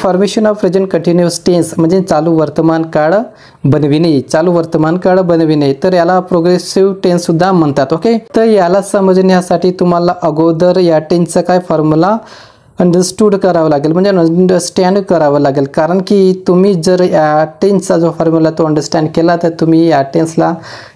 Formation of present continuous tense म्हणजे चालू वर्तमान काळ बनविणे, चालू वर्तमान काळ बनविणे, तर याला प्रोग्रेसिव्ह टेन्स सुद्धा म्हणतात. ओके, तर याला समजण्यासाठी तुम्हाला अगोदर या टेन्सचा काय फॉर्म्युला अंडरस्टूड करावं लागेल, म्हणजे अंडरस्टँड करावं लागेल. कारण की तुम्ही जर या टेन्सचा जो फॉर्म्युला तो अंडरस्टँड केला तर तुम्ही या टेन्सला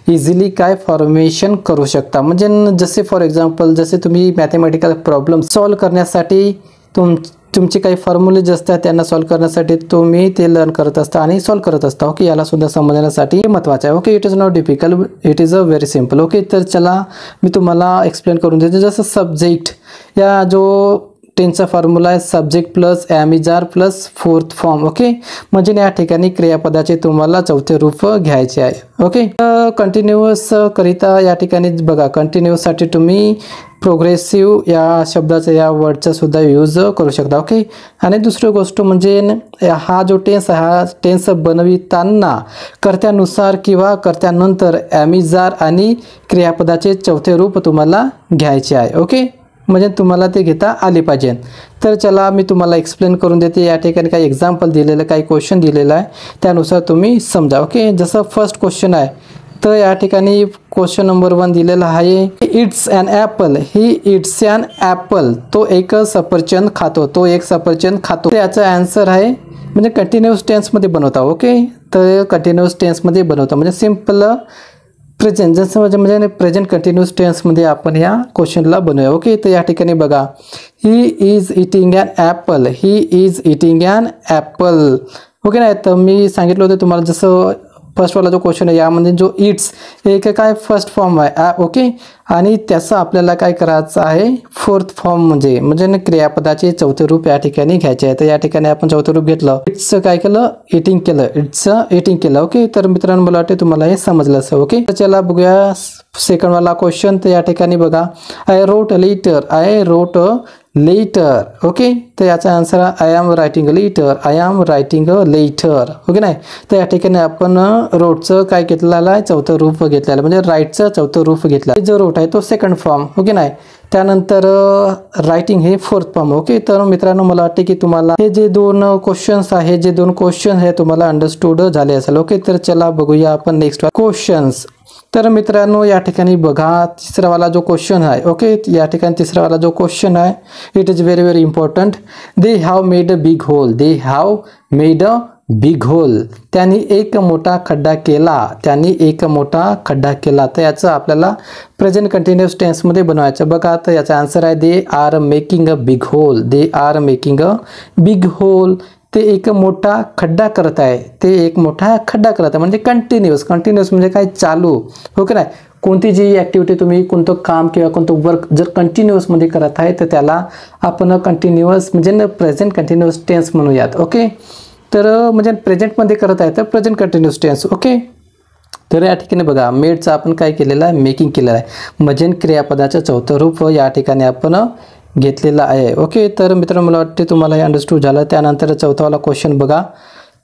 इझिली काय फॉर्मेशन करू शकता. म्हणजे जसे फॉर एक्झाम्पल जसे तुम्ही मॅथमॅटिकल प्रॉब्लेम सॉल्व्ह करण्यासाठी तुमचे काही फॉर्म्युले जे असतात त्यांना सॉल्व्ह करण्यासाठी तुम्ही ते लर्न करत असता आणि सॉल्व्ह करत असता. ओके, याला सुद्धा समजण्यासाठी महत्त्वाचं आहे. Okay, it is not difficult, it is a very simple. Okay, तर चला मी तुम्हाला एक्सप्लेन करून देते. जसं सब्जेक्ट या जो टेन्सचा फॉर्म्युला आहे subject plus am is are plus fourth form. Okay, म्हणजे या ठिकाणी क्रियापदाचे तुम्हाला चौथे रूप घ्यायचे आहे. ओके, कंटिन्युअस करिता या ठिकाणी बघा कंटिन्युअससाठी तुम्ही प्रोग्रेसिव्ह या शब्दाचा या वर्डचा सुद्धा यूज करू शकता. ओके, आणि दुसरी गोष्ट म्हणजे हा जो टेन्स आहे हा टेन्स बनविताना कर्त्यानुसार किंवा कर्त्यानंतर एम इज आर आणि क्रियापदाचे चौथे रूप तुम्हाला घ्यायचे आहे. ओके, म्हणजे तुम्हाला ते घेता आले पाहिजे. तर चला मी तुम्हाला एक्सप्लेन करून देते. या ठिकाणी काही एक्झाम्पल दिलेलं काही क्वेश्चन दिलेलं आहे त्यानुसार तुम्ही समजा. ओके, जसं फर्स्ट क्वेश्चन आहे तर या ठिकाणी क्वेश्चन नंबर 1 दिलेला आहे इट्स ॲन ॲपल. ही इट्स ॲन ॲपल, तो एक सफरचंद खातो, तो एक सफरचंद खातो. याचा आन्सर आहे म्हणजे कंटिन्युअस टेन्समध्ये बनवता. ओके, तर कंटिन्युअस टेन्समध्ये बनवता म्हणजे सिम्पल प्रेझेंट जसं म्हणजे प्रेझेंट कंटिन्युअस टेन्समध्ये आपण या क्वेश्चनला बनवूया. ओके, तर या ठिकाणी बघा he is eating an apple, he is eating an apple. Okay नाही, तर मी सांगितलं होतं तुम्हाला जसं फर्स्टवाला जो क्वेश्चन आहे यामध्ये जो इट्स एक काय फर्स्ट फॉर्म आहे. ओके, आणि त्याचं आपल्याला काय करायचं आहे फोर्थ फॉर्म म्हणजे क्रियापदाचे चौथे रूप या ठिकाणी घ्यायचे आहे. तर या ठिकाणी आपण चौथे रूप घेतलं, इट्स काय केलं इटिंग केलं, इट्स इटिंग केलं. ओके, तर मित्रांनो मला वाटते तुम्हाला हे समजलं असं. ओके, तर चला बघूया सेकंडवाला क्वेश्चन. तर या ठिकाणी बघा I wrote a letter, I wrote a letter. Okay, तर याचा answer I am writing a letter, I am writing a letter. Okay नाही, तर या ठिकाणी आपण रोटचं काय घेतलेलं आहे चौथं रूप घेतलेलं म्हणजे राईटचं चौथं रूप घेतलं. जो रोट आहे तो सेकंड फॉर्म. ओके नाही, त्यानंतर रायटिंग हे फोर्थ फॉर्म. ओके, तर मित्रांनो मला वाटते की तुम्हाला हे जे दोन क्वेश्चन्स आहे जे दोन क्वेश्चन हे तुम्हाला अंडरस्टूड झाले असेल. ओके, तर चला बघूया आपण नेक्स्ट क्वेश्चन्स. तर मित्रांनो या ठिकाणी बघा तिसरावाला जो क्वेश्चन आहे. ओके, या ठिकाणी तिसरावाला जो क्वेश्चन आहे it is very very important. They have made a big hole, they have made a big hole. त्यांनी एक मोठा खड्डा केला, त्यांनी एक मोठा खड्डा केला. तर याचं आपल्याला प्रेझेंट कंटिन्युअस टेन्समध्ये बनवायचं. बघा तर याचा आन्सर आहे they are making a big hole, they are making a big hole. ते एक मोठा खड्डा करत आहे, ते एक मोठा खड्डा करत आहे म्हणजे कंटिन्युअस. कंटिन्युअस म्हणजे काय चालू. हो की नाही, कोणती जी ॲक्टिव्हिटी तुम्ही कोणतं काम किंवा कोणतं वर्क जर कंटिन्युअसमध्ये करत आहे तर त्याला आपण कंटिन्युअस म्हणजे प्रेझेंट कंटिन्युअस टेन्स म्हणूयात. ओके, तर म्हणजे प्रेझेंटमध्ये करत आहे तर प्रेझेंट कंटिन्युअस टेन्स. ओके, तर या ठिकाणी बघा मेडचं आपण काय केलेलं आहे मेकिंग केलेलं आहे म्हणजे क्रियापदाचं चौथं रूप या ठिकाणी आपण घेतलेला आहे. ओके, तर मित्रांनो मला वाटते तुम्हाला हे अंडरस्टूड झालं. त्यानंतर चौथावाला क्वेश्चन बघा.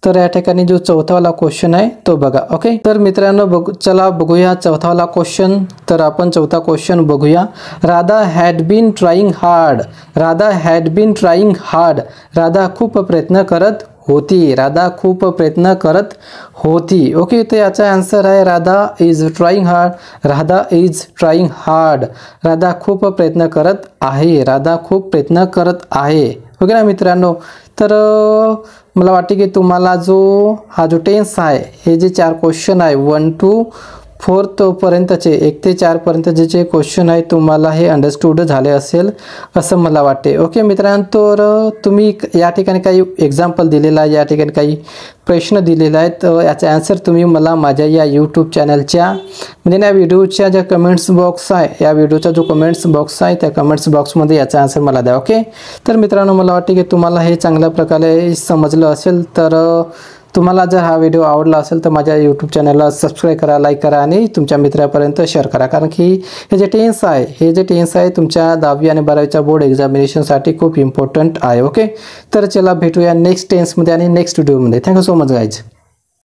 तर या ठिकाणी जो चौथावाला क्वेश्चन आहे तो बघा. ओके, तर मित्रांनो चला बघूया चौथावाला क्वेश्चन. तर आपण चौथा क्वेश्चन बघूया. Radha had been trying hard, Radha had been trying hard. Radha खूप प्रयत्न करत होती, राधा खूप प्रयत्न करत होती. ओके, तर याचा आन्सर आहे Radha is trying hard, Radha is trying hard. Radha खूप प्रयत्न करत आहे, राधा खूप प्रयत्न करत आहे. ओके ना मित्रांनो, तर मला वाटते की तुम्हाला हा जो टेन्स आहे हे जे 4 क्वेश्चन आहे 1 to 4 पर्यंतचे 1 ते 4 पर्यंतचे जे क्वेश्चन आहे तुम्हाला हे अंडरस्टूड झाले असेल असं मला वाटते. ओके मित्रांनो, तर तुम्ही या ठिकाणी काही एक्झाम्पल दिलेला आहे, या ठिकाणी काही प्रश्न दिलेला आहे, तर याचा आन्सर तुम्ही मला माझ्या या यूट्यूब चॅनलच्या म्हणजे या व्हिडिओच्या ज्या कमेंट्स बॉक्स आहे, या व्हिडिओचा जो कमेंट्स बॉक्स आहे त्या कमेंट्स बॉक्समध्ये याचा आन्सर मला द्या. ओके, तर मित्रांनो मला वाटते की तुम्हाला हे चांगल्या प्रकारे समजलं असेल. तर तुम्हाला जर हा व्हिडिओ आवडला असेल तर माझ्या यूट्यूब चॅनलला सबस्क्राईब करा, लाईक करा आणि तुमच्या मित्रापर्यंत शेअर करा. कारण की हे जे टेन्स आहे तुमच्या 10वी आणि 12वीच्या बोर्ड एक्झामिनेशनसाठी खूप इम्पॉर्टंट आहे. ओके, तर चला भेटूया नेक्स्ट टेन्समध्ये आणि नेक्स्ट व्हिडिओमध्ये. Thank you so much guys.